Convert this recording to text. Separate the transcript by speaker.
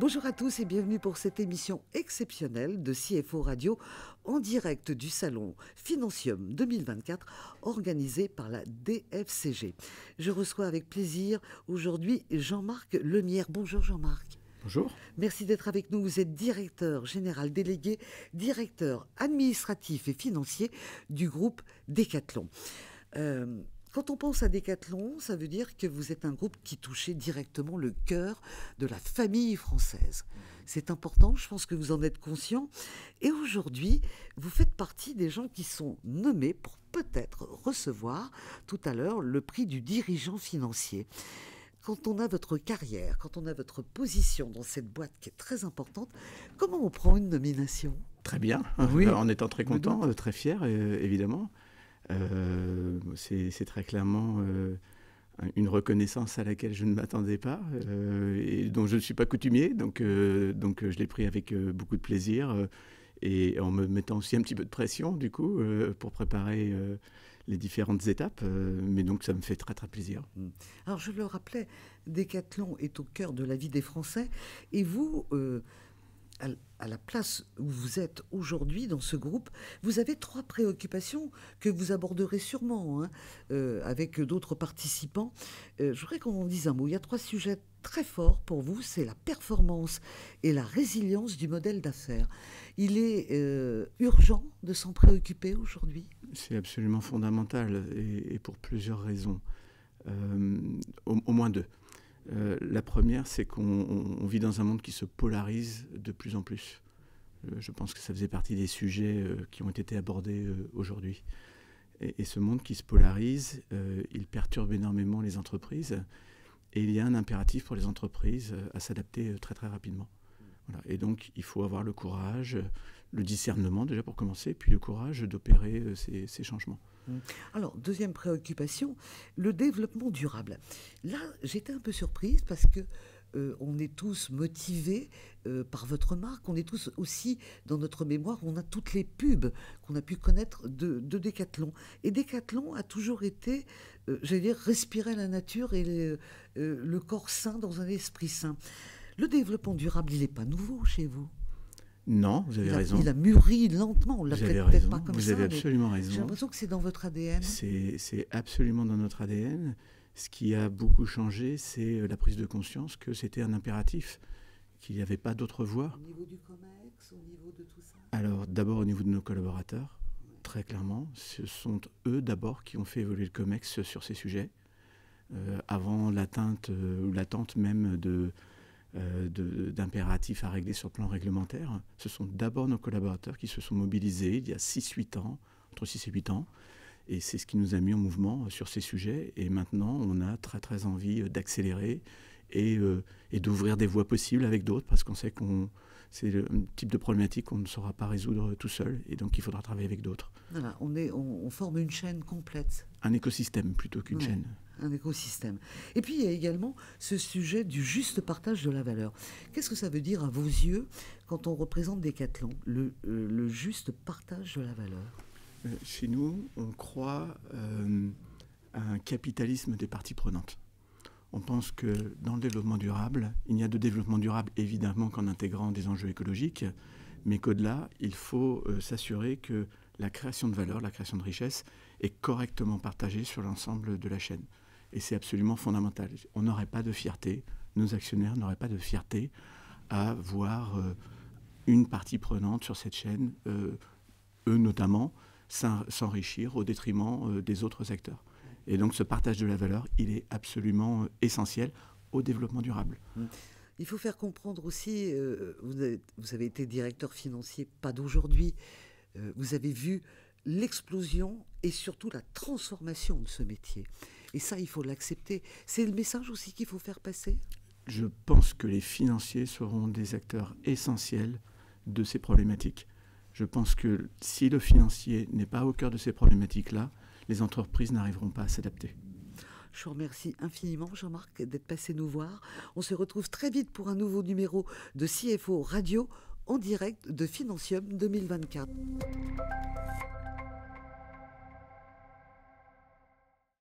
Speaker 1: Bonjour à tous et bienvenue pour cette émission exceptionnelle de CFO Radio en direct du salon Financium 2024 organisé par la DFCG. Je reçois avec plaisir aujourd'hui Jean-Marc Lemierre. Bonjour Jean-Marc.
Speaker 2: Bonjour.
Speaker 1: Merci d'être avec nous. Vous êtes directeur général délégué, directeur administratif et financier du groupe Decathlon. Quand on pense à Decathlon, ça veut dire que vous êtes un groupe qui touchait directement le cœur de la famille française. C'est important, je pense que vous en êtes conscient. Et aujourd'hui, vous faites partie des gens qui sont nommés pour peut-être recevoir tout à l'heure le prix du dirigeant financier. Quand on a votre carrière, quand on a votre position dans cette boîte qui est très importante, comment on prend une nomination ?
Speaker 2: Très bien,
Speaker 1: Oui.
Speaker 2: En étant très content, très fier, évidemment. C'est très clairement une reconnaissance à laquelle je ne m'attendais pas et dont je ne suis pas coutumier. Donc je l'ai pris avec beaucoup de plaisir et en me mettant aussi un petit peu de pression, du coup, pour préparer les différentes étapes. Mais donc, ça me fait très, très plaisir.
Speaker 1: Alors, je le rappelais, Decathlon est au cœur de la vie des Français. Et vous, à la place où vous êtes aujourd'hui dans ce groupe, vous avez 3 préoccupations que vous aborderez sûrement avec d'autres participants. Je voudrais qu'on en dise un mot. Il y a 3 sujets très forts pour vous, c'est la performance et la résilience du modèle d'affaires. Il est urgent de s'en préoccuper aujourd'hui ?
Speaker 2: C'est absolument fondamental et pour plusieurs raisons. Au moins 2. La première, c'est qu'on vit dans un monde qui se polarise de plus en plus. Je pense que ça faisait partie des sujets qui ont été abordés aujourd'hui. Et ce monde qui se polarise, il perturbe énormément les entreprises. Et il y a un impératif pour les entreprises à s'adapter très très rapidement. Voilà. Et donc, il faut avoir le courage, le discernement déjà pour commencer, puis le courage d'opérer ces changements.
Speaker 1: Alors, deuxième préoccupation, le développement durable. Là, j'étais un peu surprise parce que on est tous motivés par votre marque, on est tous aussi, dans notre mémoire, on a toutes les pubs qu'on a pu connaître de Decathlon. Et Decathlon a toujours été, j'allais dire, respirer la nature et le corps sain dans un esprit sain. Le développement durable, il n'est pas nouveau chez vous ?
Speaker 2: Non, vous avez raison.
Speaker 1: Il a mûri lentement, on ne l'a peut-être pas comme ça.
Speaker 2: Vous avez absolument raison.
Speaker 1: J'ai l'impression que c'est dans votre ADN.
Speaker 2: C'est absolument dans notre ADN. Ce qui a beaucoup changé, c'est la prise de conscience que c'était un impératif, qu'il n'y avait pas d'autre voie.
Speaker 1: Au niveau du COMEX, au niveau de tout ça ?
Speaker 2: Alors, d'abord au niveau de nos collaborateurs, très clairement. Ce sont eux d'abord qui ont fait évoluer le COMEX sur ces sujets, avant l'atteinte ou l'attente même d'impératifs à régler sur le plan réglementaire. Ce sont d'abord nos collaborateurs qui se sont mobilisés il y a 6-8 ans, entre 6 et 8 ans, et c'est ce qui nous a mis en mouvement sur ces sujets. Et maintenant, on a très très envie d'accélérer et d'ouvrir des voies possibles avec d'autres, parce qu'on sait que c'est le type de problématique qu'on ne saura pas résoudre tout seul, et donc il faudra travailler avec d'autres.
Speaker 1: Voilà, on forme une chaîne complète.
Speaker 2: Un écosystème plutôt qu'une chaîne.
Speaker 1: Un écosystème. Et puis il y a également ce sujet du juste partage de la valeur. Qu'est-ce que ça veut dire à vos yeux quand on représente Decathlon, le juste partage de la valeur ?
Speaker 2: Chez nous, on croit à un capitalisme des parties prenantes. On pense que dans le développement durable, il n'y a de développement durable évidemment qu'en intégrant des enjeux écologiques, mais qu'au-delà, il faut s'assurer que la création de valeur, la création de richesse est correctement partagée sur l'ensemble de la chaîne. Et c'est absolument fondamental. On n'aurait pas de fierté, nos actionnaires n'auraient pas de fierté à voir une partie prenante sur cette chaîne, eux notamment, s'enrichir au détriment des autres acteurs. Et donc ce partage de la valeur, il est absolument essentiel au développement durable.
Speaker 1: Il faut faire comprendre aussi, vous avez été directeur financier, pas d'aujourd'hui, vous avez vu l'explosion et surtout la transformation de ce métier. Et ça, il faut l'accepter. C'est le message aussi qu'il faut faire passer ?
Speaker 2: Je pense que les financiers seront des acteurs essentiels de ces problématiques. Je pense que si le financier n'est pas au cœur de ces problématiques-là, les entreprises n'arriveront pas à s'adapter.
Speaker 1: Je vous remercie infiniment, Jean-Marc, d'être passé nous voir. On se retrouve très vite pour un nouveau numéro de CFO Radio en direct de Financium 2024.